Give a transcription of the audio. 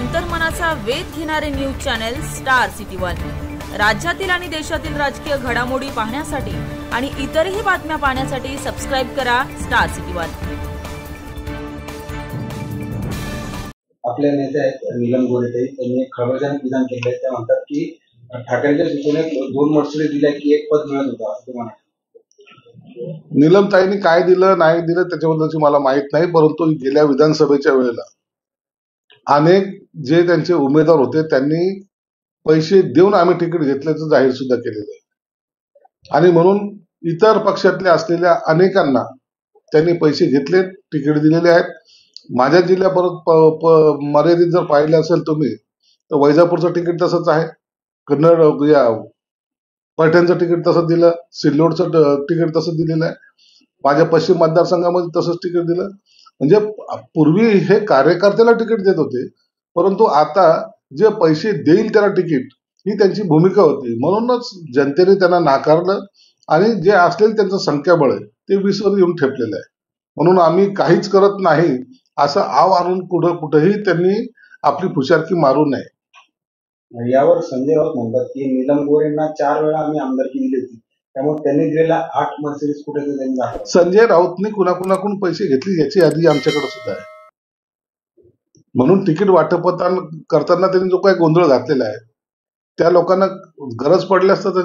अंतर्मनाचा वेध घेणारे news channel star city one. राज्यातील आणि देशातील राजकीय घडामोडी पाहण्यासाठी आणि इतरही बातम्या पाहण्यासाठी सबस्क्राइब करा स्टार सिटी वन। आपले नेते आहेत नीलम गोरे त्यांनी खळबळजनक विधान केले आहे। ते म्हणतात की ठाकरेंच्या सूचनेत 2 मर्सिडीज दिल्या की 1 पद मिळत होतं असं म्हणतात। नीलमताईंनी काय दिलं नाही दिलं त्याच्याबद्दलची मला माहित नाही, परंतु गेल्या विधानसभेच्या वेळेला अनेक जे त्यांचे उमेदवार होते त्यांनी पैसे देऊन आम्ही तिकीट घेतल्याचं जाहीर सुद्धा केलेलं आहे आणि म्हणून इतर पक्षातले असलेल्या अनेकांना त्यांनी पैसे घेतले, तिकीट दिलेले आहेत। माझ्या जिल्ह्यात मर्यादित जर पाहिलं असेल तुम्ही तर वैजापूरचं तिकीट तसंच आहे, कन्नड या पैठणचं तिकीट तसंच दिलं, सिल्लोडचं तिकीट तसंच दिलेलं आहे, माझ्या पश्चिम मतदारसंघामध्ये तसंच तिकीट दिलं। म्हणजे पूर्वी हे कार्यकर्त्याला तिकीट देत होते, परंतु आता जे पैसे देईल त्याला तिकीट ही त्यांची भूमिका होती, म्हणूनच जनतेने त्यांना नाकारलं आणि जे असलेलं त्यांचं संख्याबळ आहे ते 20 वर येऊन ठेपलेलं आहे। म्हणून आम्ही काहीच करत नाही असं आव आणून कुठेही त्यांनी आपली फुशारकी मारू नये। यावर संजय राऊत म्हणतात की नीलम गोरेंना 4 वेळा आम्ही आमदारकी दिली होती, त्यामुळे त्यांनी दिलेला 8 मर्सिडीज कुठे त्यांनी संजय राऊतने कुणाकुणाकडून पैसे घेतले याची यादी आमच्याकडे सुद्धा आहे, म्हणून तिकीट वाटप करताना त्यांनी जो काही गोंधळ घातलेला आहे त्या लोकांना गरज पडल्यास तर